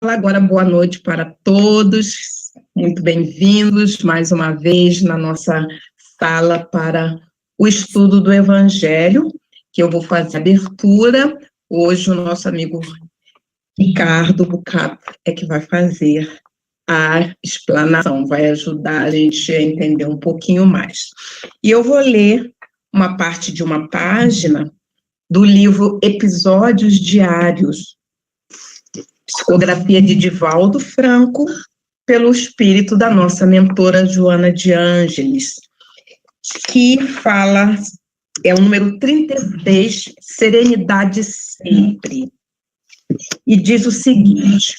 Agora, boa noite para todos, muito bem-vindos mais uma vez na nossa sala para o estudo do Evangelho, que eu vou fazer a abertura. Hoje o nosso amigo Ricardo Bucato é que vai fazer a explanação, vai ajudar a gente a entender um pouquinho mais. E eu vou ler uma parte de uma página do livro Episódios Diários, psicografia de Divaldo Franco, pelo espírito da nossa mentora Joana de Ângeles, que fala, é o número 33, Serenidade Sempre, e diz o seguinte: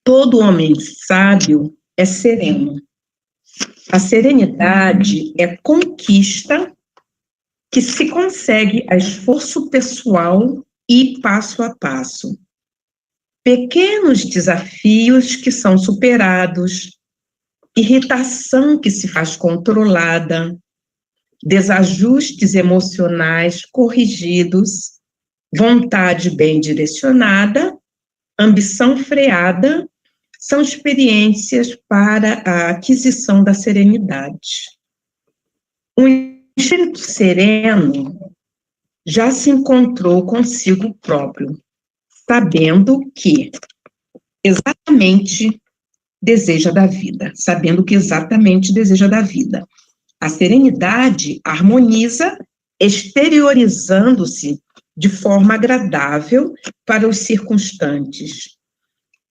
todo homem sábio é sereno. A serenidade é conquista que se consegue a esforço pessoal e passo a passo. Pequenos desafios que são superados, irritação que se faz controlada, desajustes emocionais corrigidos, vontade bem direcionada, ambição freada, são experiências para a aquisição da serenidade. Um espírito sereno já se encontrou consigo próprio, sabendo que exatamente deseja da vida, A serenidade harmoniza, exteriorizando-se de forma agradável para os circunstantes.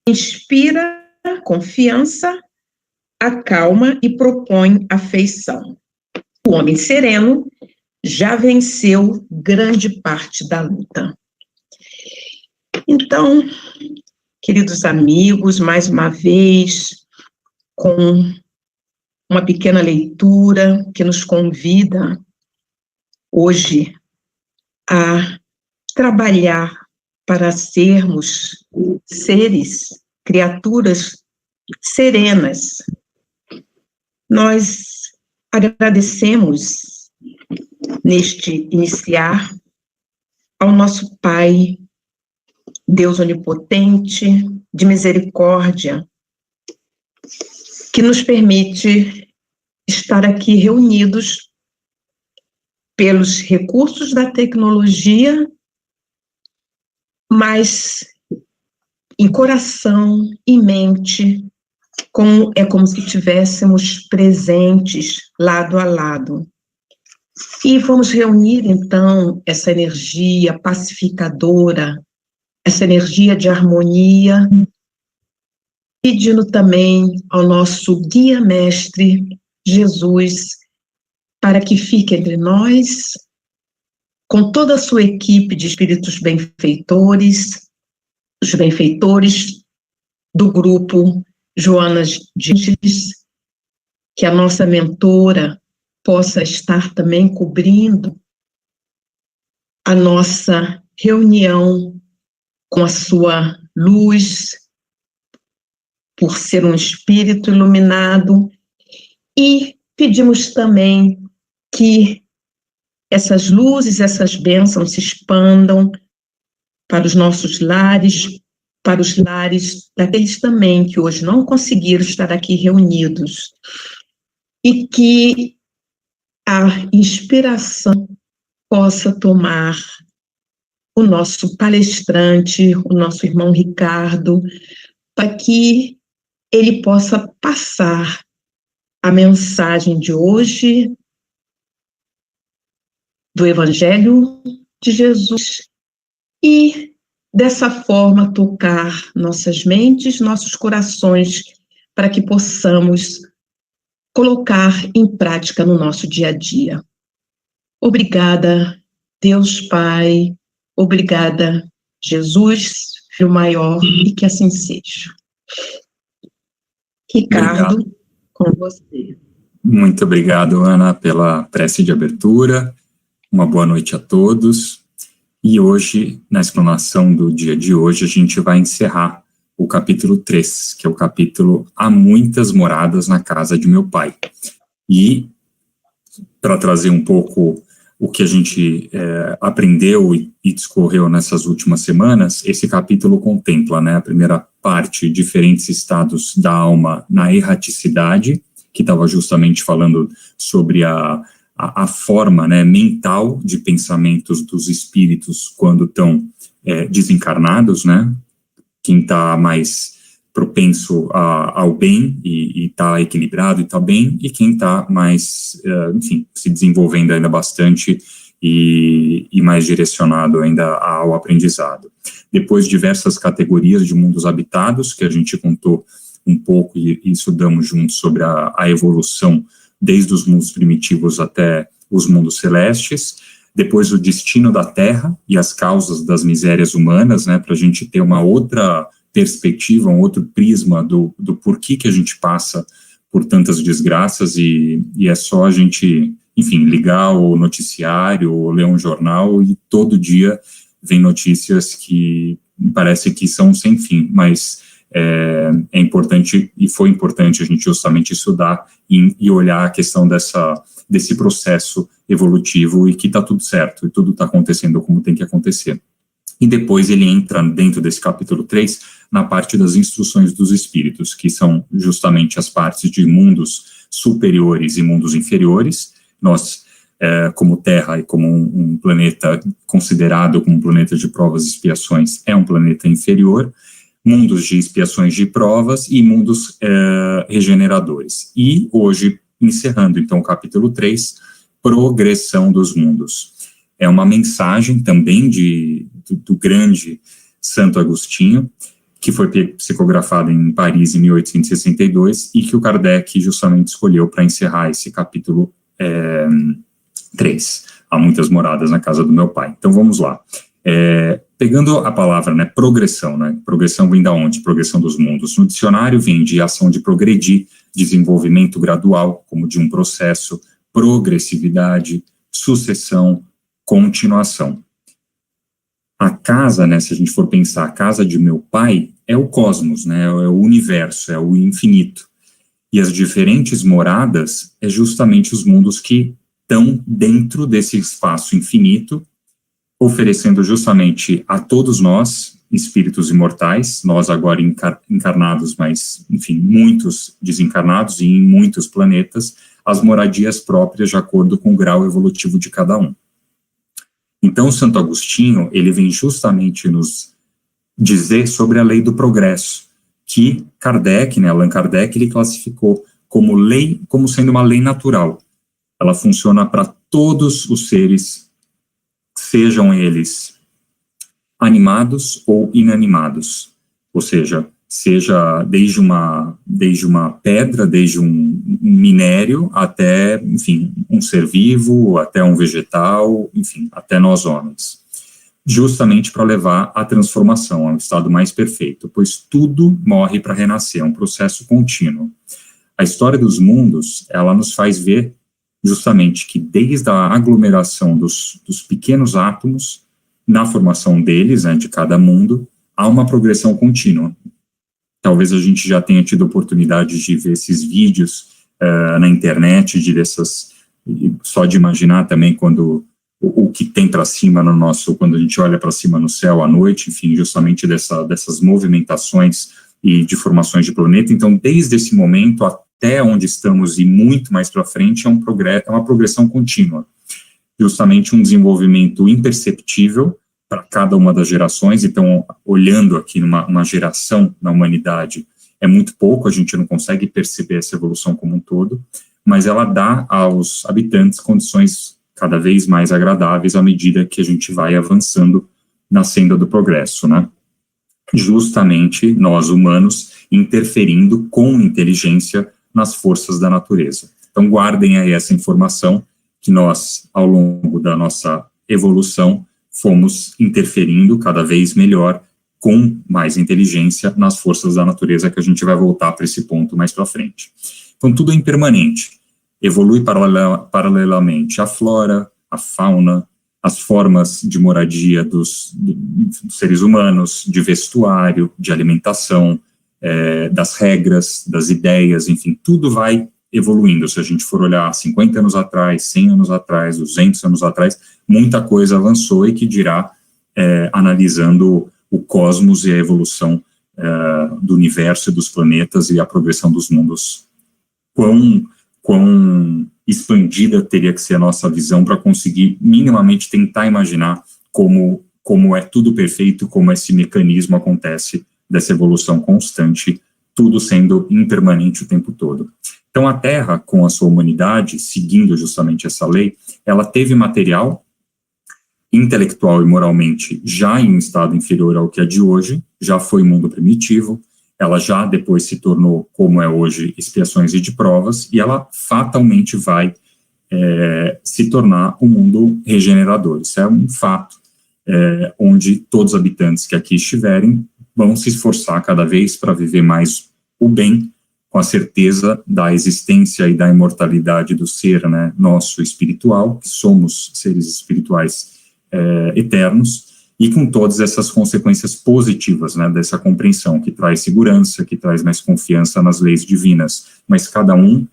Inspira confiança, acalma e propõe afeição. O homem sereno já venceu grande parte da luta. Então, queridos amigos, mais uma vez, com uma pequena leitura que nos convida hoje a trabalhar para sermos seres, criaturas serenas. Nós agradecemos neste iniciar ao nosso Pai, Deus onipotente, de misericórdia, que nos permite estar aqui reunidos pelos recursos da tecnologia, mas em coração e mente, é como se estivéssemos presentes lado a lado. E vamos reunir, então, essa energia pacificadora, essa energia de harmonia, pedindo também ao nosso guia-mestre, Jesus, para que fique entre nós, com toda a sua equipe de espíritos benfeitores, os benfeitores do grupo Joana de Ângeles, que a nossa mentora possa estar também cobrindo a nossa reunião com a sua luz, por ser um espírito iluminado, e pedimos também que essas luzes, essas bênçãos se expandam para os nossos lares, para os lares daqueles também que hoje não conseguiram estar aqui reunidos, e que a inspiração possa tomar o nosso palestrante, o nosso irmão Ricardo, para que ele possa passar a mensagem de hoje do Evangelho de Jesus e, dessa forma, tocar nossas mentes, nossos corações, para que possamos colocar em prática no nosso dia a dia. Obrigada, Deus Pai, obrigada, Jesus, Filho maior, e que assim seja. Ricardo, obrigado. Com você. Muito obrigado, Ana, pela prece de abertura. Uma boa noite a todos. E hoje, na explanação do dia de hoje, a gente vai encerrar o capítulo 3, que é o capítulo Há Muitas Moradas na Casa de Meu Pai. E, para trazer um pouco o que a gente aprendeu e discorreu nessas últimas semanas, esse capítulo contempla, né, a primeira parte, diferentes estados da alma na erraticidade, que estava justamente falando sobre a forma, né, mental de pensamentos dos espíritos quando estão desencarnados, né, quem está mais propenso ao bem e está equilibrado e está bem, e quem está mais, enfim, se desenvolvendo ainda bastante e mais direcionado ainda ao aprendizado. Depois, diversas categorias de mundos habitados, que a gente contou um pouco e estudamos juntos sobre a evolução desde os mundos primitivos até os mundos celestes. Depois, o destino da Terra e as causas das misérias humanas, né, para a gente ter uma outra perspectiva, um outro prisma do porquê que a gente passa por tantas desgraças, e é só a gente, enfim, ligar o noticiário ou ler um jornal e todo dia vem notícias que parece que são sem fim, mas é importante, e foi importante a gente justamente estudar e olhar a questão desse processo evolutivo, e que está tudo certo, e tudo está acontecendo como tem que acontecer. E depois ele entra dentro desse capítulo 3, na parte das instruções dos espíritos, que são justamente as partes de mundos superiores e mundos inferiores. Nós, como Terra e como um planeta considerado como um planeta de provas e expiações, é um planeta inferior, mundos de expiações de provas e mundos regeneradores. E hoje, encerrando então o capítulo 3, progressão dos mundos. É uma mensagem também do grande Santo Agostinho, que foi psicografado em Paris em 1862, e que o Kardec justamente escolheu para encerrar esse capítulo 3. Há muitas moradas na casa do meu pai. Então vamos lá. Pegando a palavra, né, progressão, né, progressão vem da onde? Progressão dos mundos. No dicionário vem de ação de progredir, desenvolvimento gradual, como de um processo, progressividade, sucessão, continuação. A casa, né, se a gente for pensar, a casa de meu pai é o cosmos, né, é o universo, é o infinito. E as diferentes moradas é justamente os mundos que estão dentro desse espaço infinito, oferecendo justamente a todos nós, espíritos imortais, nós agora encarnados, mas, enfim, muitos desencarnados e em muitos planetas, as moradias próprias de acordo com o grau evolutivo de cada um. Então, Santo Agostinho, ele vem justamente nos dizer sobre a lei do progresso, que Kardec, né, Allan Kardec, ele classificou como sendo uma lei natural. Ela funciona para todos os seres, sejam eles animados ou inanimados, ou seja desde uma pedra, desde um minério, até, enfim, um ser vivo, até um vegetal, enfim, até nós homens, justamente para levar à transformação, ao estado mais perfeito, pois tudo morre para renascer, é um processo contínuo. A história dos mundos, ela nos faz ver justamente que desde a aglomeração dos pequenos átomos, na formação deles, né, de cada mundo, há uma progressão contínua. Talvez a gente já tenha tido oportunidade de ver esses vídeos na internet, só de imaginar também quando o que tem para cima quando a gente olha para cima no céu à noite, enfim, justamente dessas movimentações e de formações de planeta. Então, desde esse momento até onde estamos e muito mais para frente, é uma progressão contínua. Justamente um desenvolvimento imperceptível para cada uma das gerações. Então, olhando aqui uma geração na humanidade, é muito pouco, a gente não consegue perceber essa evolução como um todo, mas ela dá aos habitantes condições cada vez mais agradáveis à medida que a gente vai avançando na senda do progresso, né? Justamente nós, humanos, interferindo com inteligência nas forças da natureza. Então, guardem aí essa informação, que nós, ao longo da nossa evolução, fomos interferindo cada vez melhor, com mais inteligência, nas forças da natureza, que a gente vai voltar para esse ponto mais para frente. Então, tudo é impermanente. Evolui paralelamente a flora, a fauna, as formas de moradia dos seres humanos, de vestuário, de alimentação, das regras, das ideias, enfim, tudo vai evoluindo. Se a gente for olhar 50 anos atrás, 100 anos atrás, 200 anos atrás, muita coisa avançou, e que dirá, analisando o cosmos e a evolução do universo e dos planetas e a progressão dos mundos. Quão expandida teria que ser a nossa visão para conseguir minimamente tentar imaginar como é tudo perfeito, como esse mecanismo acontece dessa evolução constante, tudo sendo impermanente o tempo todo. Então, a Terra, com a sua humanidade, seguindo justamente essa lei, ela teve material, intelectual e moralmente, já em um estado inferior ao que é de hoje, já foi mundo primitivo, ela já depois se tornou, como é hoje, expiações e de provas, e ela fatalmente vai se tornar um mundo regenerador. Isso é um fato, onde todos os habitantes que aqui estiverem vão se esforçar cada vez para viver mais o bem, com a certeza da existência e da imortalidade do ser, né, nosso espiritual, que somos seres espirituais eternos, e com todas essas consequências positivas, né, dessa compreensão, que traz segurança, que traz mais confiança nas leis divinas, mas cada um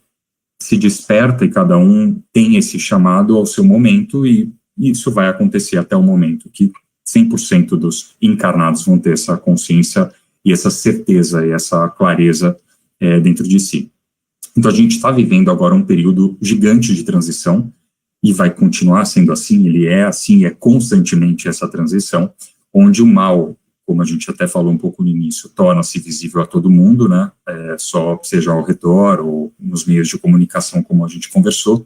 se desperta e cada um tem esse chamado ao seu momento, e isso vai acontecer até o momento que 100% dos encarnados vão ter essa consciência e essa certeza e essa clareza dentro de si. Então a gente está vivendo agora um período gigante de transição, e vai continuar sendo assim, ele é assim, é constantemente essa transição, onde o mal, como a gente até falou um pouco no início, torna-se visível a todo mundo, né, só seja ao redor ou nos meios de comunicação, como a gente conversou,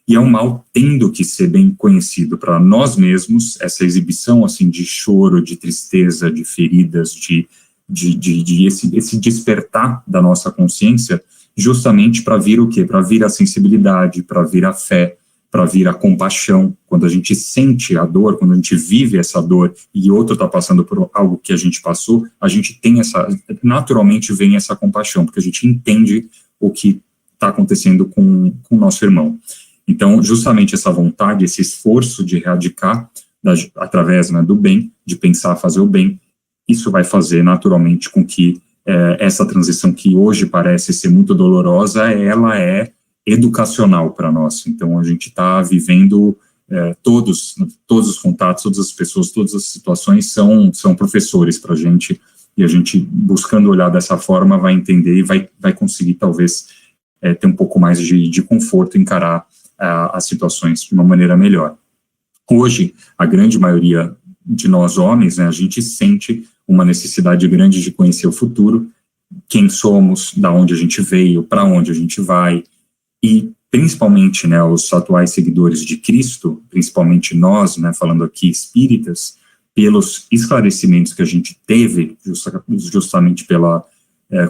e é um mal tendo que ser bem conhecido para nós mesmos, essa exibição assim de choro, de tristeza, de feridas, esse despertar da nossa consciência, justamente para vir o quê? Para vir a sensibilidade, para vir a fé, para vir a compaixão. Quando a gente sente a dor, quando a gente vive essa dor e outro está passando por algo que a gente passou, a gente tem naturalmente vem essa compaixão, porque a gente entende o que está acontecendo com o nosso irmão. Então, justamente essa vontade, esse esforço de erradicar através, né, do bem, de pensar, fazer o bem, isso vai fazer naturalmente com que essa transição que hoje parece ser muito dolorosa, ela é educacional para nós. Então, a gente está vivendo todos os contatos, todas as pessoas, todas as situações são professores para a gente, e a gente, buscando olhar dessa forma, vai entender e vai conseguir, talvez, ter um pouco mais de conforto, encarar as situações de uma maneira melhor. Hoje, a grande maioria de nós homens, né, a gente sente uma necessidade grande de conhecer o futuro, quem somos, da onde a gente veio, para onde a gente vai, e principalmente, né, os atuais seguidores de Cristo, principalmente nós, né, falando aqui espíritas, pelos esclarecimentos que a gente teve, justamente pela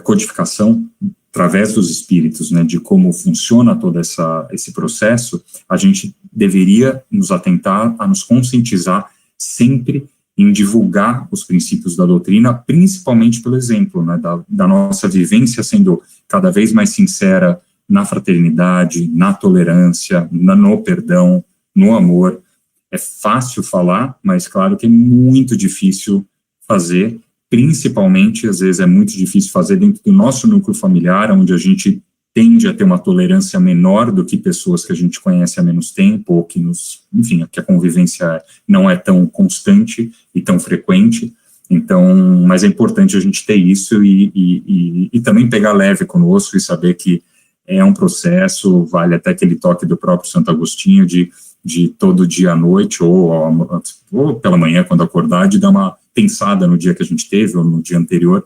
codificação, através dos espíritos, né, de como funciona todo esse processo, a gente deveria nos atentar a nos conscientizar sempre em divulgar os princípios da doutrina, principalmente pelo exemplo, né, da nossa vivência sendo cada vez mais sincera, na fraternidade, na tolerância, no perdão, no amor. É fácil falar, mas claro que é muito difícil fazer, principalmente, às vezes é muito difícil fazer dentro do nosso núcleo familiar, onde a gente tende a ter uma tolerância menor do que pessoas que a gente conhece há menos tempo, ou que enfim, que a convivência não é tão constante e tão frequente. Então, mas é importante a gente ter isso e também pegar leve conosco e saber que é um processo, vale até aquele toque do próprio Santo Agostinho de todo dia à noite, ou pela manhã, quando acordar, de dar uma pensada no dia que a gente teve, ou no dia anterior,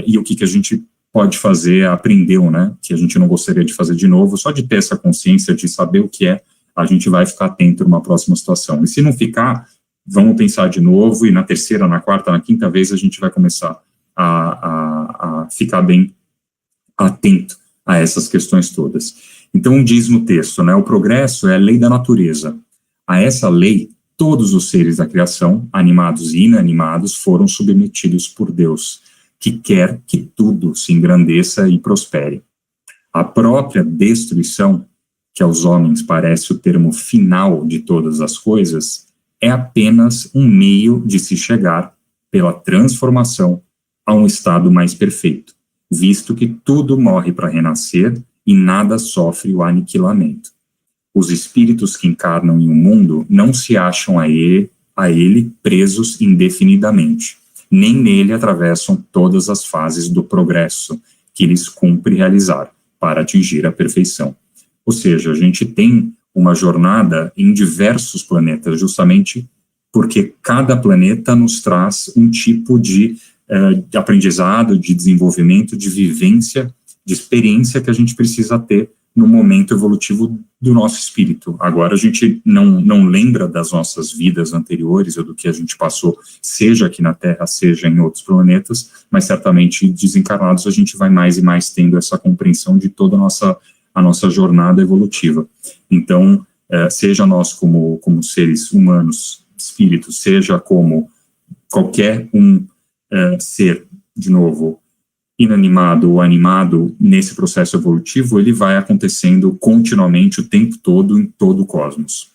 e o que a gente pode fazer, aprendeu, né, que a gente não gostaria de fazer de novo, só de ter essa consciência, de saber o que a gente vai ficar atento numa próxima situação. E se não ficar, vamos pensar de novo, e na terceira, na quarta, na quinta vez, a gente vai começar a ficar bem atento a essas questões todas. Então, diz no texto, né, o progresso é a lei da natureza. A essa lei, todos os seres da criação, animados e inanimados, foram submetidos por Deus, que quer que tudo se engrandeça e prospere. A própria destruição, que aos homens parece o termo final de todas as coisas, é apenas um meio de se chegar, pela transformação, a um estado mais perfeito, visto que tudo morre para renascer e nada sofre o aniquilamento. Os espíritos que encarnam em um mundo não se acham a ele presos indefinidamente, nem nele atravessam todas as fases do progresso que lhes cumpre realizar para atingir a perfeição. Ou seja, a gente tem uma jornada em diversos planetas, justamente porque cada planeta nos traz um tipo de aprendizado, de desenvolvimento, de vivência, de experiência que a gente precisa ter no momento evolutivo do nosso espírito. Agora a gente não lembra das nossas vidas anteriores ou do que a gente passou, seja aqui na Terra, seja em outros planetas, mas certamente desencarnados a gente vai mais e mais tendo essa compreensão de toda a nossa jornada evolutiva. Então, seja nós como seres humanos, espíritos, seja como qualquer ser, de novo, inanimado ou animado nesse processo evolutivo, ele vai acontecendo continuamente o tempo todo em todo o cosmos.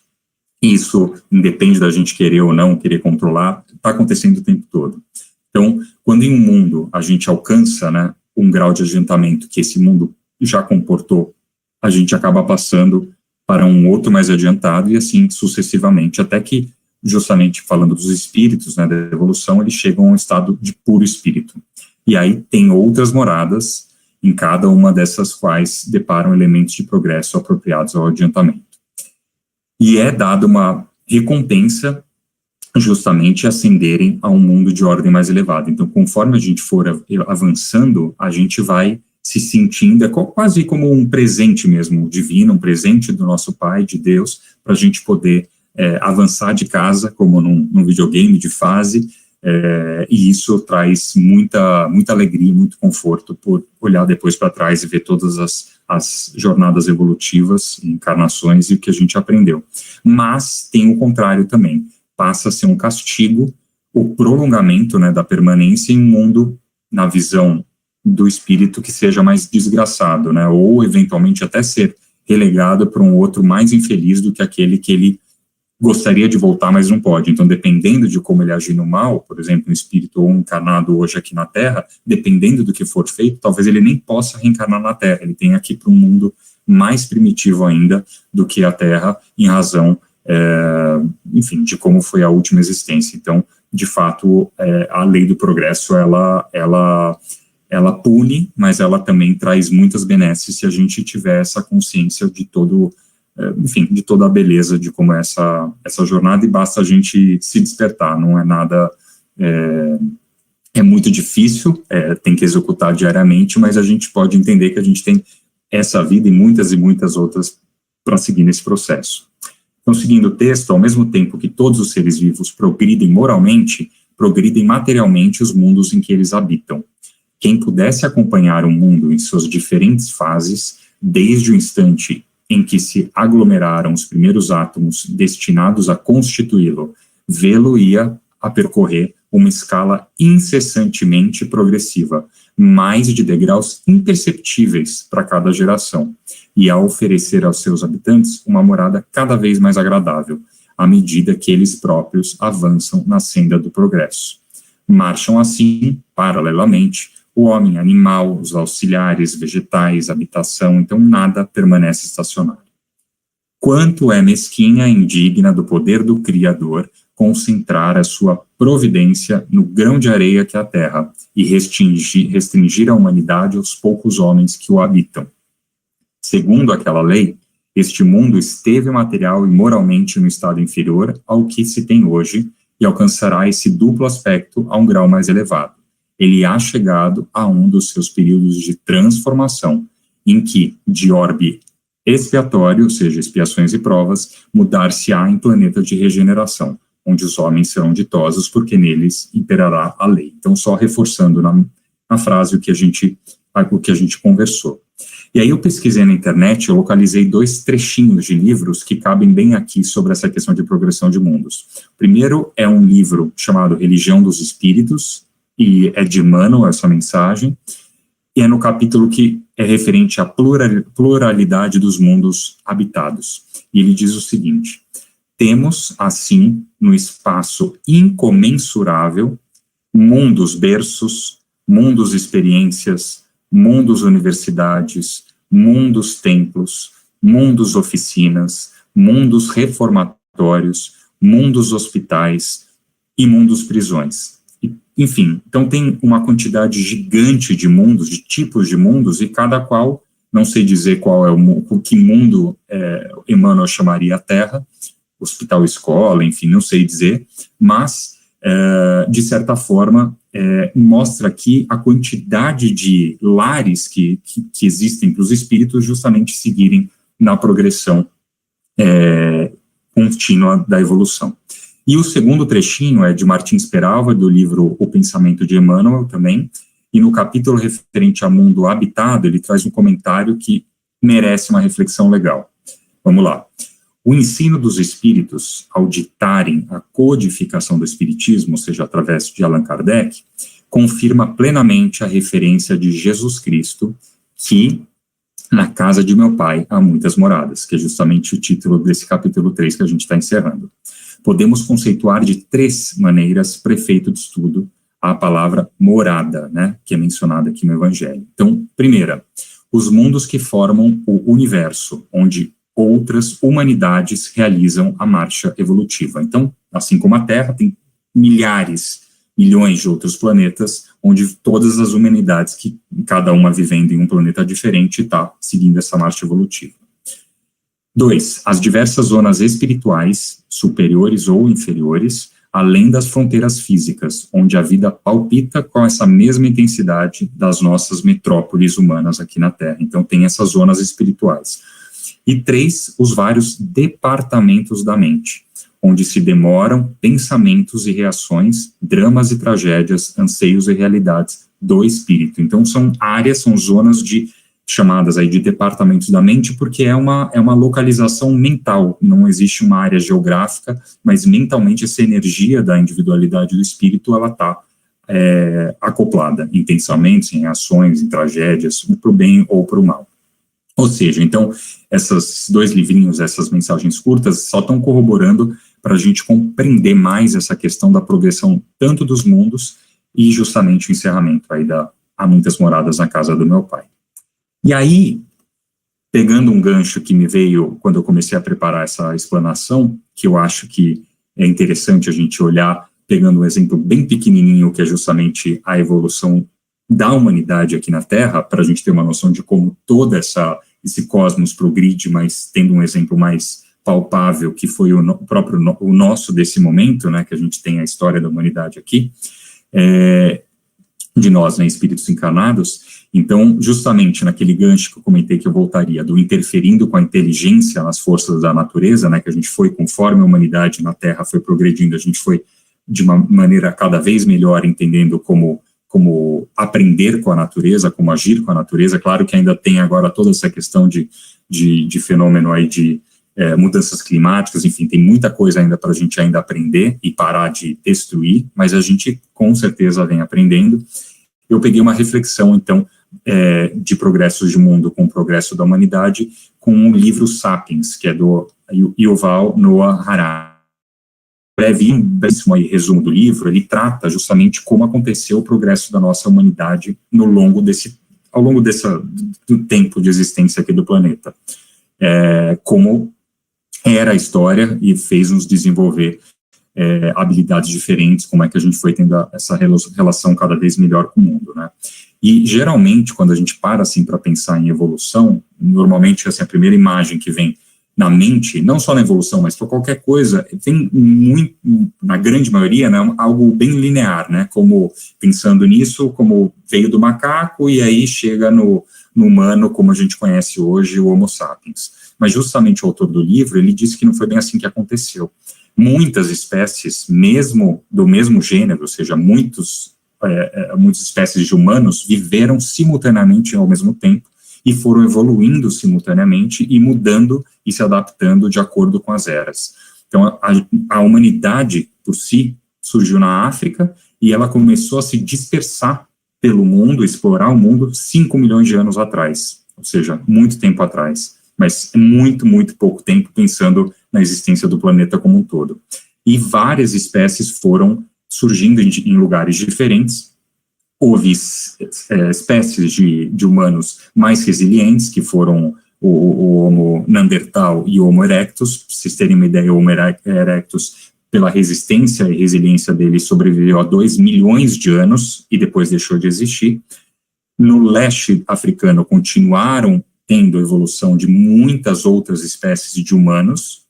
Isso, independe da gente querer ou não, querer controlar, está acontecendo o tempo todo. Então, quando em um mundo a gente alcança, né, um grau de adiantamento que esse mundo já comportou, a gente acaba passando para um outro mais adiantado e assim sucessivamente, até que, justamente falando dos espíritos, né, da evolução, eles chegam a um estado de puro espírito. E aí tem outras moradas, em cada uma dessas quais deparam elementos de progresso apropriados ao adiantamento. E é dada uma recompensa justamente ascenderem a um mundo de ordem mais elevada. Então, conforme a gente for avançando, a gente vai se sentindo quase como um presente mesmo divino, um presente do nosso Pai, de Deus, para a gente poder avançar de casa, como num videogame de fase, e isso traz muita alegria, muito conforto por olhar depois para trás e ver todas as jornadas evolutivas, encarnações e o que a gente aprendeu. Mas tem o contrário também, passa a ser um castigo, o prolongamento, né, da permanência em um mundo, na visão do espírito, que seja mais desgraçado, né, ou eventualmente até ser relegado para um outro mais infeliz do que aquele que ele gostaria de voltar, mas não pode. Então, dependendo de como ele agir no mal, por exemplo, um espírito ou um encarnado hoje aqui na Terra, dependendo do que for feito, talvez ele nem possa reencarnar na Terra, ele tenha que ir para um mundo mais primitivo ainda do que a Terra, em razão, enfim, de como foi a última existência. Então, de fato, a lei do progresso, ela pune, mas ela também traz muitas benesses se a gente tiver essa consciência de enfim, de toda a beleza de como é essa jornada, e basta a gente se despertar, não é nada, é muito difícil, tem que executar diariamente, mas a gente pode entender que a gente tem essa vida e muitas outras para seguir nesse processo. Então, seguindo o texto, ao mesmo tempo que todos os seres vivos progridem moralmente, progridem materialmente os mundos em que eles habitam. Quem pudesse acompanhar o mundo em suas diferentes fases, desde o instante em que se aglomeraram os primeiros átomos destinados a constituí-lo, vê-lo-ia a percorrer uma escala incessantemente progressiva, mais de degraus imperceptíveis para cada geração, e a oferecer aos seus habitantes uma morada cada vez mais agradável, à medida que eles próprios avançam na senda do progresso. Marcham assim, paralelamente, o homem, animal, os auxiliares, vegetais, habitação, então nada permanece estacionário. Quanto é mesquinha e indigna do poder do Criador concentrar a sua providência no grão de areia que é a terra e restringir a humanidade aos poucos homens que o habitam. Segundo aquela lei, este mundo esteve material e moralmente no estado inferior ao que se tem hoje e alcançará esse duplo aspecto a um grau mais elevado. Ele há chegado a um dos seus períodos de transformação, em que, de orbe expiatório, ou seja, expiações e provas, mudar-se-á em planeta de regeneração, onde os homens serão ditosos, porque neles imperará a lei. Então, só reforçando na frase o que a gente conversou. E aí eu pesquisei na internet, eu localizei 2 trechinhos de livros que cabem bem aqui sobre essa questão de progressão de mundos. O primeiro é um livro chamado Religião dos Espíritos, e é de Emmanuel essa mensagem, e é no capítulo que é referente à pluralidade dos mundos habitados. E ele diz o seguinte: temos, assim, no espaço incomensurável, mundos berços, mundos experiências, mundos universidades, mundos templos, mundos oficinas, mundos reformatórios, mundos hospitais e mundos prisões. Enfim, então tem uma quantidade gigante de mundos, de tipos de mundos, e cada qual, não sei dizer qual é que mundo Emmanuel chamaria a Terra, hospital, escola, enfim, não sei dizer, mas, de certa forma, mostra aqui a quantidade de lares que existem para os espíritos justamente seguirem na progressão contínua da evolução. E o segundo trechinho é de Martins Peralva, do livro O Pensamento de Emmanuel também, e no capítulo referente a mundo habitado, ele traz um comentário que merece uma reflexão legal. Vamos lá. O ensino dos espíritos, ao ditarem a codificação do espiritismo, ou seja, através de Allan Kardec, confirma plenamente a referência de Jesus Cristo, que na casa de meu pai há muitas moradas, que é justamente o título desse capítulo 3 que a gente está encerrando. Podemos conceituar de 3 maneiras, para efeito de estudo, a palavra morada, né, que é mencionada aqui no Evangelho. Então, primeira, os mundos que formam o universo, onde outras humanidades realizam a marcha evolutiva. Então, assim como a Terra, tem milhões de outros planetas, onde todas as humanidades, que cada uma vivendo em um planeta diferente, está seguindo essa marcha evolutiva. 2, as diversas zonas espirituais, superiores ou inferiores, além das fronteiras físicas, onde a vida palpita com essa mesma intensidade das nossas metrópoles humanas aqui na Terra. Então, tem essas zonas espirituais. E 3, os vários departamentos da mente, onde se demoram pensamentos e reações, dramas e tragédias, anseios e realidades do espírito. Então, são áreas, são zonas chamadas aí de departamentos da mente, porque é uma localização mental, não existe uma área geográfica, mas mentalmente essa energia da individualidade do espírito, ela está acoplada em pensamentos, em reações, em tragédias, para o bem ou para o mal. Ou seja, então, esses 2 livrinhos, essas mensagens curtas, só estão corroborando para a gente compreender mais essa questão da progressão tanto dos mundos e justamente o encerramento aí há muitas moradas na casa do meu pai. E aí, pegando um gancho que me veio quando eu comecei a preparar essa explanação, que eu acho que é interessante a gente olhar, pegando um exemplo bem pequenininho, que é justamente a evolução da humanidade aqui na Terra, para a gente ter uma noção de como todo esse cosmos progride, mas tendo um exemplo mais palpável, que foi o nosso desse momento, né, que a gente tem a história da humanidade aqui, de nós, né, espíritos encarnados. Então, justamente naquele gancho que eu comentei que eu voltaria, do interferindo com a inteligência nas forças da natureza, né, que a gente foi, conforme a humanidade na Terra foi progredindo, a gente foi de uma maneira cada vez melhor entendendo como aprender com a natureza, como agir com a natureza. Claro que ainda tem agora toda essa questão de fenômeno aí de mudanças climáticas, enfim, tem muita coisa ainda para a gente ainda aprender e parar de destruir, mas a gente com certeza vem aprendendo. Eu peguei uma reflexão, então, de progressos de mundo com o progresso da humanidade, com o livro Sapiens, que é do Yuval Noah Harari. Brevíssimo resumo do livro, ele trata justamente como aconteceu o progresso da nossa humanidade ao longo do tempo de existência aqui do planeta. Como era a história e fez nos desenvolver habilidades diferentes, como é que a gente foi tendo essa relação cada vez melhor com o mundo, né? E, geralmente, quando a gente para, assim, para pensar em evolução, normalmente, assim, a primeira imagem que vem na mente, não só na evolução, mas para qualquer coisa, tem muito, na grande maioria, né, algo bem linear, né, como, pensando nisso, como veio do macaco e aí chega no humano, como a gente conhece hoje, o Homo sapiens. Mas justamente o autor do livro, ele disse que não foi bem assim que aconteceu. Muitas espécies, mesmo do mesmo gênero, ou seja, muitas espécies de humanos viveram simultaneamente ao mesmo tempo, e foram evoluindo simultaneamente e mudando e se adaptando de acordo com as eras. Então, a humanidade, por si, surgiu na África e ela começou a se dispersar pelo mundo, explorar o mundo 5 milhões de anos atrás, ou seja, muito tempo atrás, mas muito, muito pouco tempo pensando na existência do planeta como um todo. E várias espécies foram surgindo em lugares diferentes, houve espécies de humanos mais resilientes, que foram o Homo neandertal e o Homo erectus. Para vocês terem uma ideia, o Homo erectus, pela resistência e resiliência dele, sobreviveu a 2 milhões de anos e depois deixou de existir. No leste africano, continuaram tendo evolução de muitas outras espécies de humanos,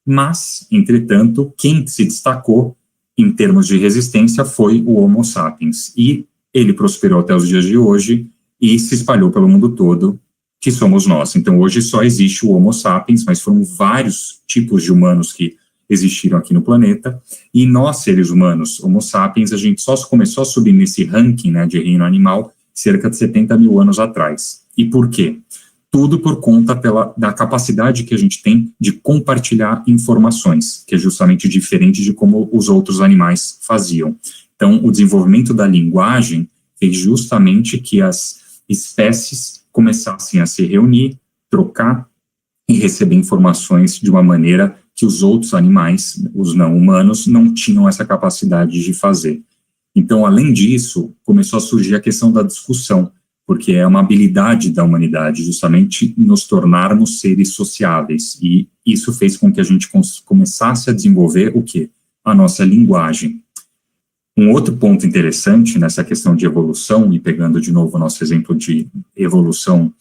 mas, entretanto, quem se destacou em termos de resistência foi o Homo sapiens, e ele prosperou até os dias de hoje e se espalhou pelo mundo todo, que somos nós. Então, hoje só existe o Homo sapiens, mas foram vários tipos de humanos que existiram aqui no planeta, e nós, seres humanos, Homo sapiens, a gente só começou a subir nesse ranking, né, de reino animal cerca de 70 mil anos atrás. E por quê? Tudo por conta da capacidade que a gente tem de compartilhar informações, que é justamente diferente de como os outros animais faziam. Então, o desenvolvimento da linguagem fez justamente que as espécies começassem a se reunir, trocar e receber informações de uma maneira que os outros animais, os não humanos, não tinham essa capacidade de fazer. Então, além disso, começou a surgir a questão da discussão, porque é uma habilidade da humanidade, justamente nos tornarmos seres sociáveis, e isso fez com que a gente começasse a desenvolver o quê? A nossa linguagem. Um outro ponto interessante nessa questão de evolução, e pegando de novo o nosso exemplo de evolução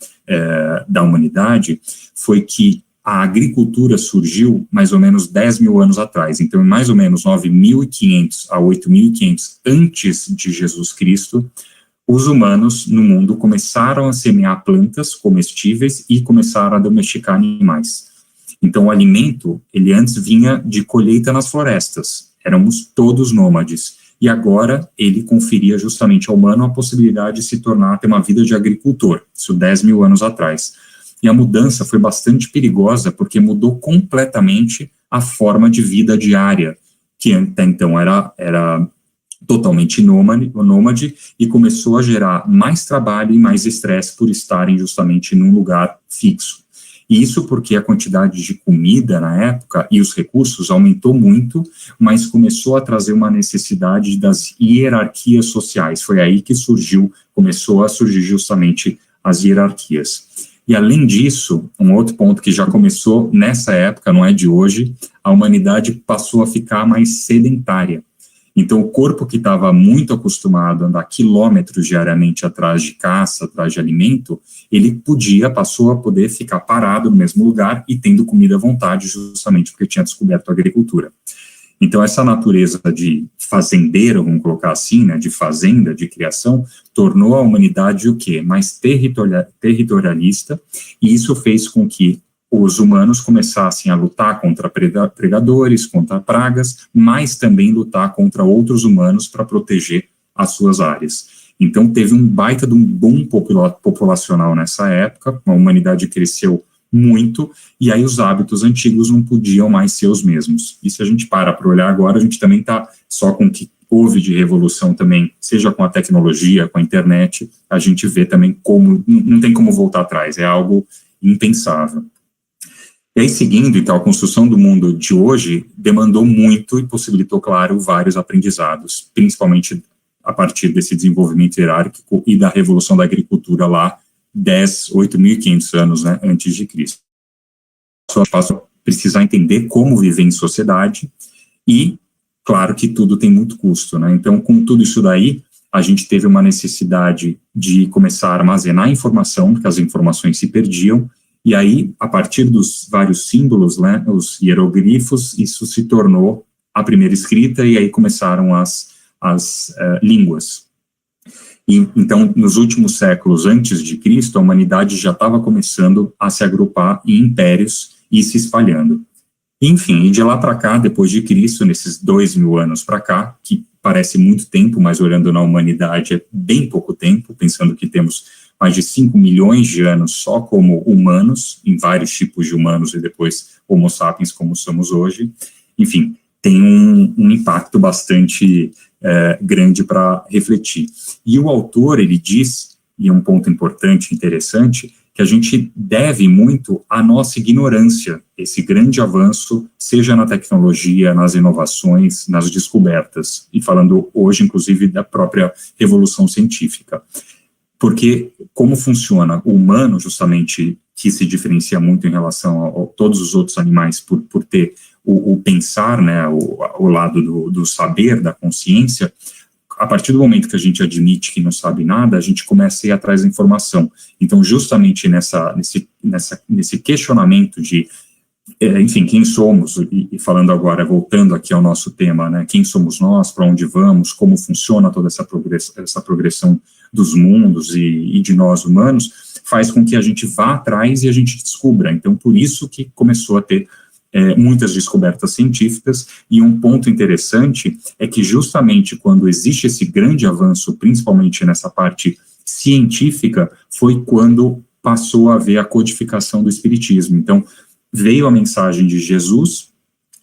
da humanidade, foi que a agricultura surgiu mais ou menos 10 mil anos atrás. Então, em mais ou menos 9.500 a 8.500 antes de Jesus Cristo, os humanos no mundo começaram a semear plantas comestíveis e começaram a domesticar animais. Então, o alimento, ele antes vinha de colheita nas florestas. Éramos todos nômades. E agora, ele conferia justamente ao humano a possibilidade de se tornar, ter uma vida de agricultor. Isso 10 mil anos atrás. E a mudança foi bastante perigosa, porque mudou completamente a forma de vida diária, que até então era totalmente nômade, e começou a gerar mais trabalho e mais estresse por estarem justamente num lugar fixo. E isso porque a quantidade de comida na época e os recursos aumentou muito, mas começou a trazer uma necessidade das hierarquias sociais. Foi aí que começou a surgir justamente as hierarquias. E além disso, um outro ponto que já começou nessa época, não é de hoje, a humanidade passou a ficar mais sedentária. Então, o corpo que estava muito acostumado a andar quilômetros diariamente atrás de caça, atrás de alimento, ele passou a poder ficar parado no mesmo lugar e tendo comida à vontade, justamente porque tinha descoberto a agricultura. Então, essa natureza de fazendeiro, vamos colocar assim, né, de fazenda, de criação, tornou a humanidade o quê? Mais territorialista, e isso fez com que os humanos começassem a lutar contra predadores, contra pragas, mas também lutar contra outros humanos para proteger as suas áreas. Então, teve um baita de um boom populacional nessa época, a humanidade cresceu muito, e aí os hábitos antigos não podiam mais ser os mesmos. E se a gente para olhar agora, a gente também está só com o que houve de revolução também, seja com a tecnologia, com a internet, a gente vê também como, não tem como voltar atrás, é algo impensável. E aí, seguindo, então, a construção do mundo de hoje demandou muito e possibilitou, claro, vários aprendizados, principalmente a partir desse desenvolvimento hierárquico e da revolução da agricultura lá, 8.500 anos, né, antes de Cristo. Só passa a precisar entender como viver em sociedade e, claro, que tudo tem muito custo, né? Então, com tudo isso daí, a gente teve uma necessidade de começar a armazenar informação, porque as informações se perdiam, e aí, a partir dos vários símbolos, né, os hieroglifos, isso se tornou a primeira escrita, e aí começaram as línguas. E, então, nos últimos séculos antes de Cristo, a humanidade já estava começando a se agrupar em impérios e se espalhando. Enfim, e de lá para cá, depois de Cristo, nesses 2.000 anos para cá, que parece muito tempo, mas olhando na humanidade é bem pouco tempo, pensando que temos mais de 5 milhões de anos só como humanos, em vários tipos de humanos, e depois Homo sapiens como somos hoje. Enfim, tem um impacto bastante grande para refletir. E o autor, ele diz, e é um ponto importante, interessante, que a gente deve muito à nossa ignorância, esse grande avanço, seja na tecnologia, nas inovações, nas descobertas, e falando hoje, inclusive, da própria revolução científica. Porque como funciona o humano, justamente, que se diferencia muito em relação a todos os outros animais por ter o pensar, né, o lado do saber, da consciência, a partir do momento que a gente admite que não sabe nada, a gente começa a ir atrás da informação. Então, justamente nesse questionamento de, enfim, quem somos, e falando agora, voltando aqui ao nosso tema, né, quem somos nós, para onde vamos, como funciona toda essa progressão dos mundos e de nós humanos, faz com que a gente vá atrás e a gente descubra. Então, por isso que começou a ter muitas descobertas científicas, e um ponto interessante é que justamente quando existe esse grande avanço, principalmente nessa parte científica, foi quando passou a haver a codificação do Espiritismo. Então, veio a mensagem de Jesus,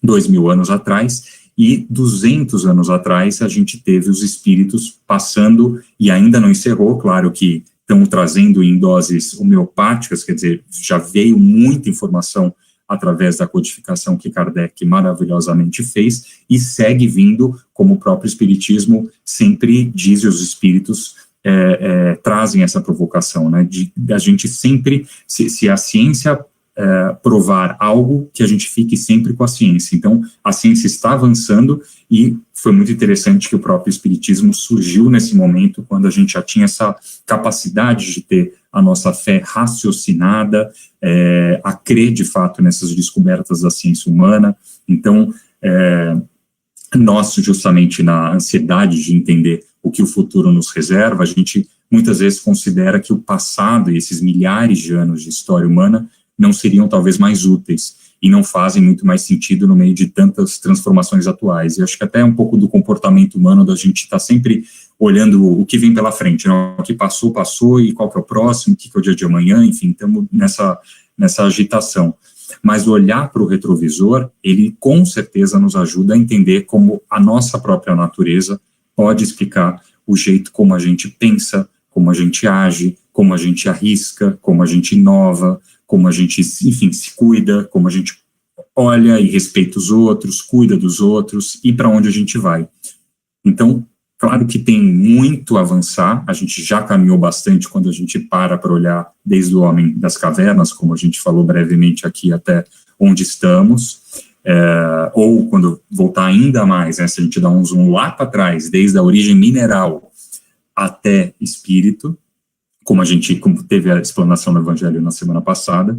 2000 anos atrás, e 200 anos atrás a gente teve os espíritos passando, e ainda não encerrou, claro que estão trazendo em doses homeopáticas, quer dizer, já veio muita informação através da codificação que Kardec maravilhosamente fez, e segue vindo, como o próprio Espiritismo sempre diz, e os espíritos trazem essa provocação, né, de a gente sempre, se a ciência provar algo, que a gente fique sempre com a ciência. Então, a ciência está avançando, e foi muito interessante que o próprio Espiritismo surgiu nesse momento, quando a gente já tinha essa capacidade de ter a nossa fé raciocinada, a crer de fato nessas descobertas da ciência humana. Então, nós, justamente na ansiedade de entender o que o futuro nos reserva, a gente muitas vezes considera que o passado e esses milhares de anos de história humana não seriam talvez mais úteis, e não fazem muito mais sentido no meio de tantas transformações atuais. E acho que até um pouco do comportamento humano, da gente estar sempre olhando o que vem pela frente, né? O que passou, e qual que é o próximo, o que é o dia de amanhã, enfim, estamos nessa agitação. Mas olhar para o retrovisor, ele com certeza nos ajuda a entender como a nossa própria natureza pode explicar o jeito como a gente pensa, como a gente age, como a gente arrisca, como a gente inova, como a gente, enfim, se cuida, como a gente olha e respeita os outros, cuida dos outros, e para onde a gente vai. Então, claro que tem muito a avançar, a gente já caminhou bastante quando a gente para olhar desde o homem das cavernas, como a gente falou brevemente aqui, até onde estamos, ou quando voltar ainda mais, né, se a gente dá um zoom lá para trás, desde a origem mineral até espírito, como teve a explanação no Evangelho na semana passada,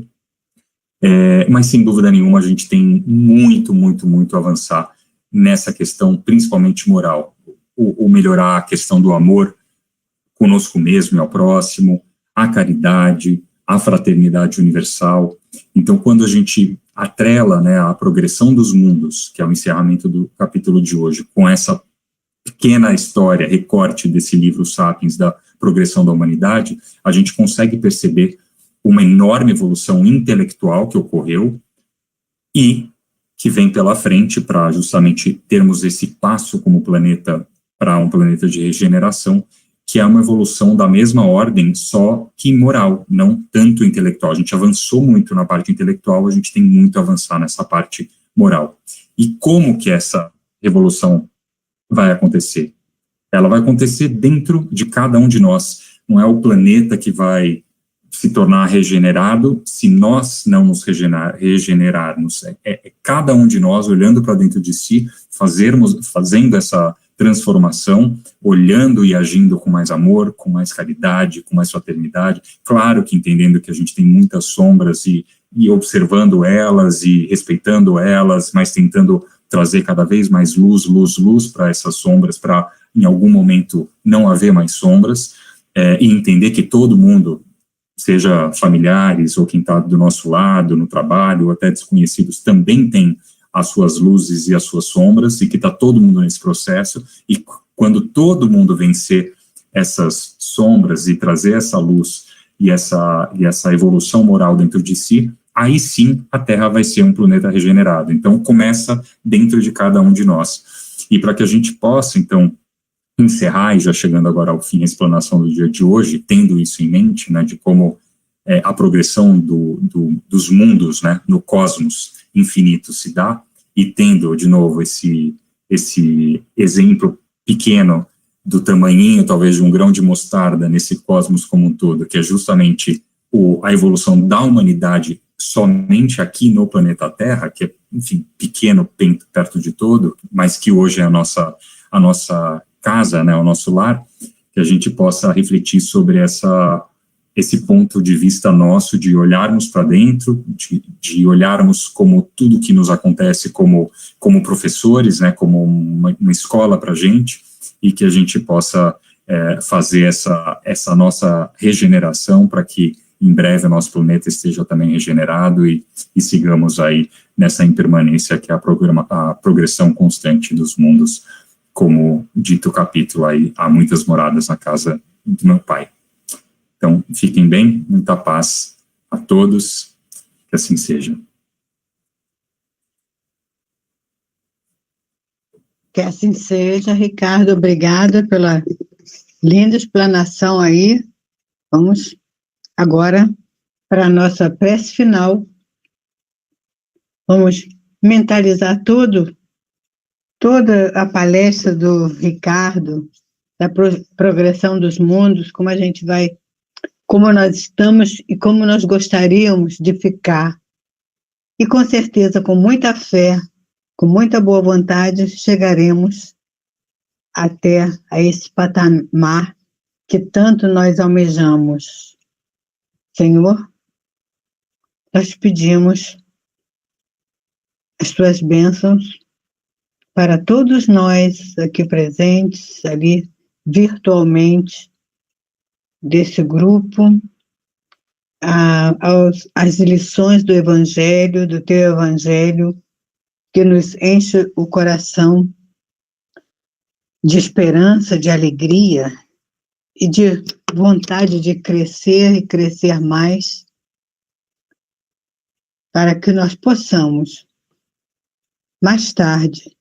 mas sem dúvida nenhuma a gente tem muito a avançar nessa questão, principalmente moral, o melhorar a questão do amor conosco mesmo e ao próximo, a caridade, a fraternidade universal. Então, quando a gente atrela, né, a progressão dos mundos, que é o encerramento do capítulo de hoje, com essa pequena história, recorte desse livro Sapiens, da progressão da humanidade, a gente consegue perceber uma enorme evolução intelectual que ocorreu e que vem pela frente para justamente termos esse passo como planeta para um planeta de regeneração, que é uma evolução da mesma ordem, só que moral, não tanto intelectual. A gente avançou muito na parte intelectual, a gente tem muito a avançar nessa parte moral. E como que essa evolução vai acontecer? Ela vai acontecer dentro de cada um de nós. Não é o planeta que vai se tornar regenerado se nós não nos regenerarmos. É cada um de nós olhando para dentro de si, fazendo essa transformação, olhando e agindo com mais amor, com mais caridade, com mais fraternidade. Claro que entendendo que a gente tem muitas sombras e observando elas e respeitando elas, mas tentando trazer cada vez mais luz para essas sombras, para em algum momento não haver mais sombras, e entender que todo mundo, seja familiares ou quem está do nosso lado, no trabalho, ou até desconhecidos, também tem as suas luzes e as suas sombras, e que está todo mundo nesse processo, e quando todo mundo vencer essas sombras e trazer essa luz e essa evolução moral dentro de si, aí sim a Terra vai ser um planeta regenerado. Então começa dentro de cada um de nós. E para que a gente possa, então, encerrar, e já chegando agora ao fim a explanação do dia de hoje, tendo isso em mente, né, de como a progressão dos mundos, né, no cosmos infinito se dá, e tendo, de novo, esse exemplo pequeno do tamanhinho, talvez, de um grão de mostarda nesse cosmos como um todo, que é justamente a evolução da humanidade somente aqui no planeta Terra, que é, enfim, pequeno perto de todo, mas que hoje é a nossa casa, né, o nosso lar, que a gente possa refletir sobre esse ponto de vista nosso, de olharmos para dentro, de olharmos como tudo que nos acontece como professores, né, como uma escola para a gente, e que a gente possa fazer essa nossa regeneração para que em breve o nosso planeta esteja também regenerado e sigamos aí nessa impermanência que é a progressão constante dos mundos, como dito o capítulo aí, há muitas moradas na casa do meu Pai. Então, fiquem bem, muita paz a todos, que assim seja. Que assim seja, Ricardo, obrigada pela linda explanação aí. Vamos agora para a nossa prece final. Vamos mentalizar toda a palestra do Ricardo, da progressão dos mundos, como nós estamos e como nós gostaríamos de ficar. E com certeza, com muita fé, com muita boa vontade, chegaremos até a esse patamar que tanto nós almejamos. Senhor, nós pedimos as tuas bênçãos para todos nós aqui presentes, ali virtualmente, desse grupo, as lições do Evangelho, do teu Evangelho, que nos enche o coração de esperança, de alegria e de vontade de crescer e crescer mais, para que nós possamos, mais tarde,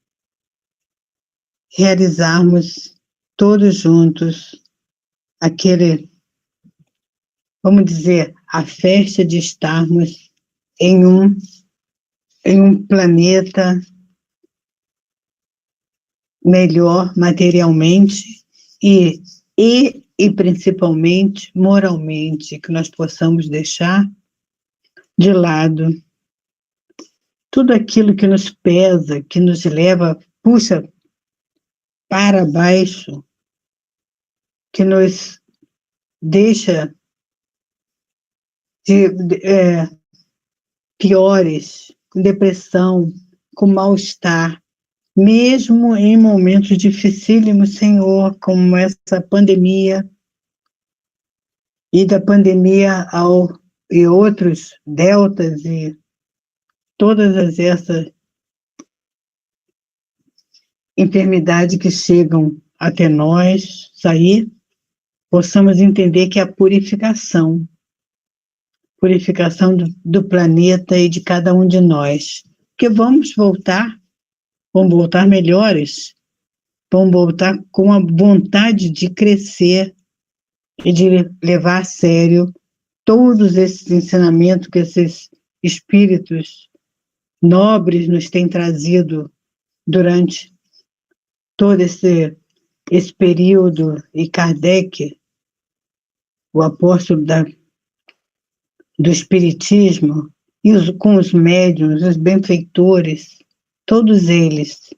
realizarmos todos juntos vamos dizer, a festa de estarmos em um planeta melhor materialmente e principalmente moralmente, que nós possamos deixar de lado tudo aquilo que nos pesa, que nos leva, puxa para baixo, que nos deixa piores, com depressão, com mal-estar, mesmo em momentos dificílimos, Senhor, como essa pandemia, e da pandemia e outros deltas, e todas essas enfermidades que chegam até nós, possamos entender que é a purificação do planeta e de cada um de nós. Porque vamos voltar melhores, vamos voltar com a vontade de crescer e de levar a sério todos esses ensinamentos que esses espíritos nobres nos têm trazido durante todo esse período, e Kardec, o apóstolo do Espiritismo, com os médiuns, os benfeitores, todos eles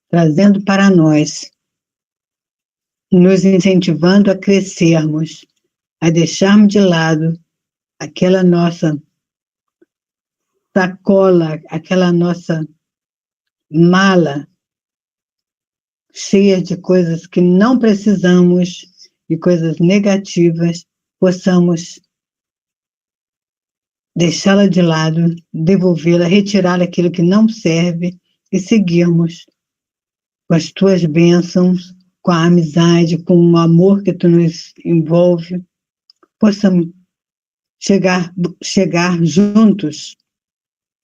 trazendo para nós, nos incentivando a crescermos, a deixarmos de lado aquela nossa sacola, aquela nossa mala cheia de coisas que não precisamos, de coisas negativas, possamos deixá-la de lado, devolvê-la, retirar aquilo que não serve e seguirmos com as tuas bênçãos, com a amizade, com o amor que tu nos envolve, possamos chegar juntos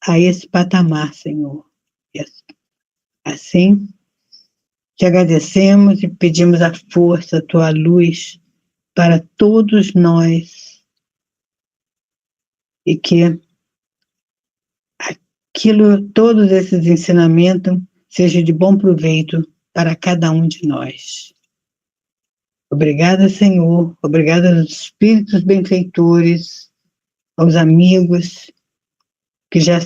a esse patamar, Senhor. E assim, te agradecemos e pedimos a força, a tua luz para todos nós, e que todos esses ensinamentos sejam de bom proveito para cada um de nós. Obrigada, Senhor. Obrigada aos espíritos benfeitores, aos amigos que já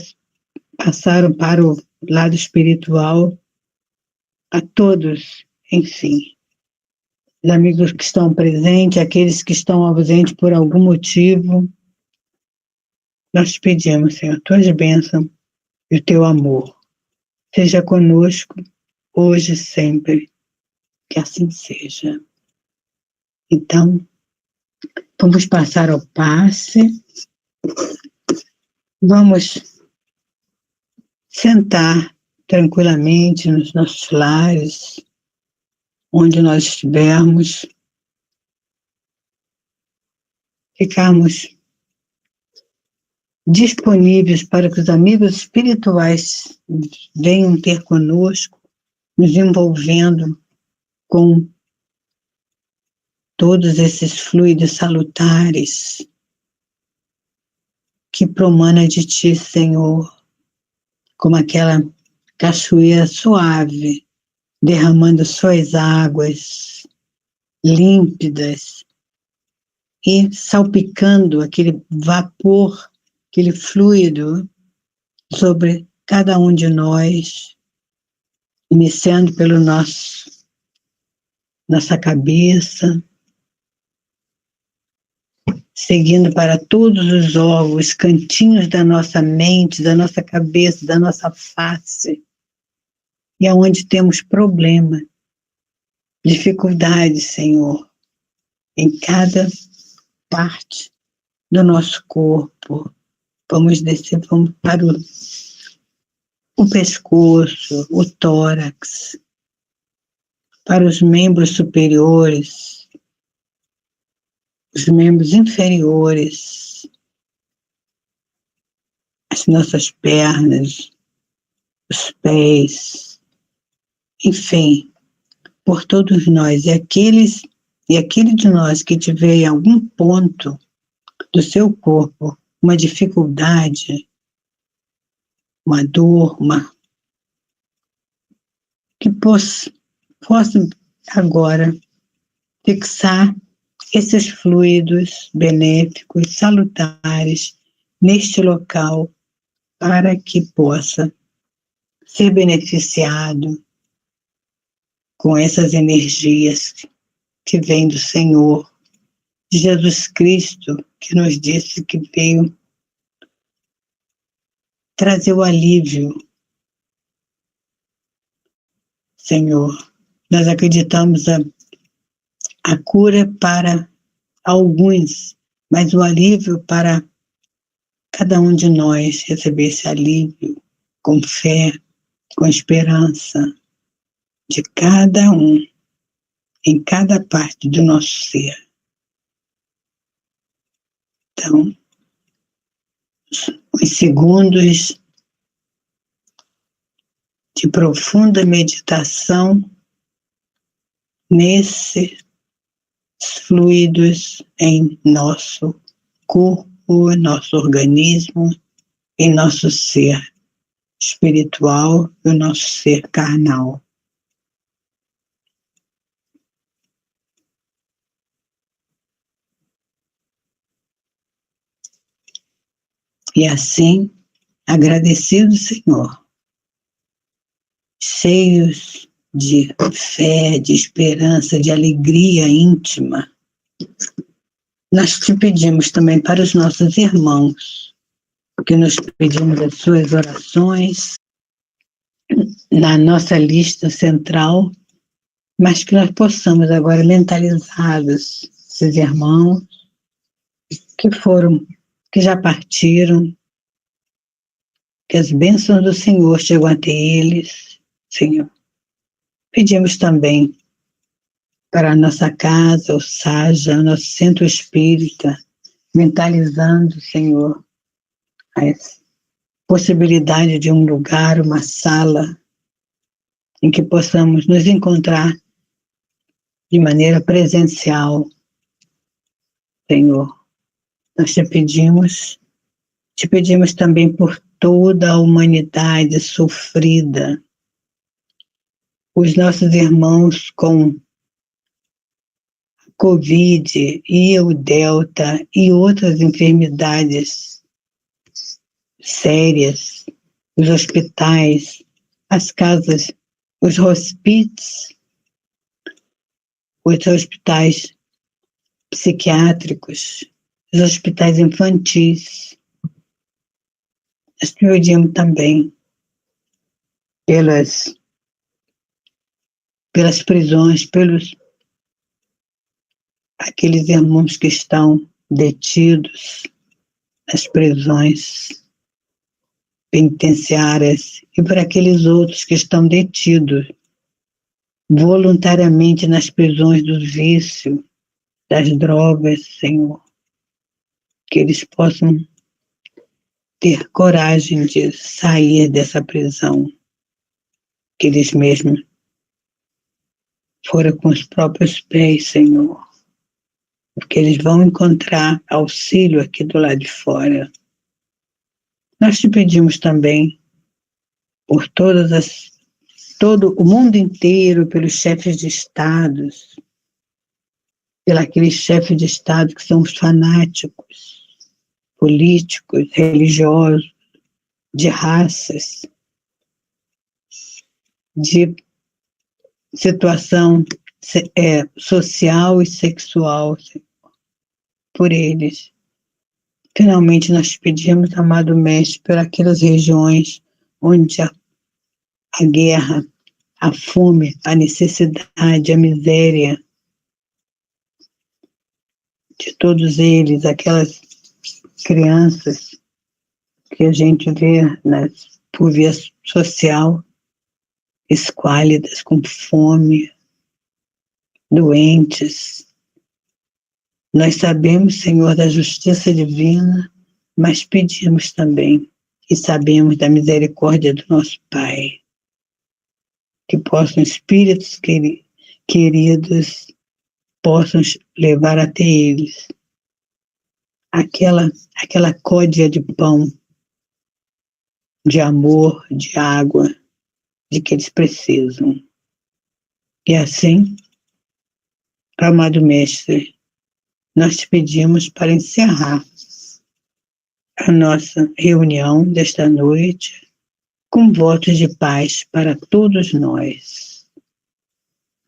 passaram para o lado espiritual, a todos, enfim. Os amigos que estão presentes, aqueles que estão ausentes por algum motivo, nós te pedimos, Senhor, tuas bênçãos e o teu amor. Seja conosco, hoje e sempre, que assim seja. Então, vamos passar ao passe. Vamos sentar tranquilamente nos nossos lares, onde nós estivermos, ficarmos disponíveis para que os amigos espirituais venham ter conosco, nos envolvendo com todos esses fluidos salutares que promana de ti, Senhor, como aquela cachoeira suave, derramando suas águas límpidas e salpicando aquele vapor, aquele fluido sobre cada um de nós, iniciando pelo nossa cabeça, seguindo para todos os órgãos, cantinhos da nossa mente, da nossa cabeça, da nossa face, e aonde temos problema, dificuldade, Senhor, em cada parte do nosso corpo. Vamos descer, vamos para o pescoço, o tórax, para os membros superiores, os membros inferiores, as nossas pernas, os pés, enfim, por todos nós. E aquele de nós que tiver em algum ponto do seu corpo uma dificuldade, uma dor, que possa agora fixar esses fluidos benéficos, salutares, neste local, para que possa ser beneficiado com essas energias que vêm do Senhor, de Jesus Cristo, que nos disse que veio trazer o alívio. Senhor, nós acreditamos a cura para alguns, mas o alívio para cada um de nós receber esse alívio com fé, com esperança de cada um, em cada parte do nosso ser. Então, os segundos de profunda meditação nesses fluidos em nosso corpo, em nosso organismo, em nosso ser espiritual e o nosso ser carnal. E assim, agradecido, Senhor, cheios de fé, de esperança, de alegria íntima, nós te pedimos também para os nossos irmãos, que nos pedimos as suas orações na nossa lista central, mas que nós possamos agora mentalizados esses irmãos que já partiram, que as bênçãos do Senhor chegam até eles, Senhor. Pedimos também para a nossa casa, o SAJA, o nosso centro espírita, mentalizando, Senhor, a possibilidade de um lugar, uma sala, em que possamos nos encontrar de maneira presencial, Senhor. Nós te pedimos Te pedimos também por toda a humanidade sofrida, os nossos irmãos com Covid e o Delta e outras enfermidades sérias, os hospitais, as casas, os hospícios, os hospitais psiquiátricos, os hospitais infantis. Nós pedimos também pelas prisões, pelos aqueles irmãos que estão detidos nas prisões penitenciárias e por aqueles outros que estão detidos voluntariamente nas prisões do vício, das drogas, Senhor, que eles possam ter coragem de sair dessa prisão, que eles mesmos foram com os próprios pés, Senhor, porque eles vão encontrar auxílio aqui do lado de fora. Nós te pedimos também por todo o mundo inteiro, pelos chefes de estados, aqueles chefes de estado que são os fanáticos, políticos, religiosos, de raças, de situação social e sexual, por eles. Finalmente, nós te pedimos, amado Mestre, por aquelas regiões onde a guerra, a fome, a necessidade, a miséria de todos eles, aquelas crianças que a gente vê por via social, esquálidas, com fome, doentes. Nós sabemos, Senhor, da justiça divina, mas pedimos também e sabemos da misericórdia do nosso Pai, que possam espíritos queridos possam levar até eles aquela côdea de pão, de amor, de água, de que eles precisam. E assim, amado Mestre, nós te pedimos para encerrar a nossa reunião desta noite com votos de paz para todos nós.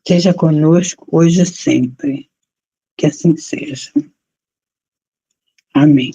Seja conosco hoje e sempre. Que assim seja. Amém.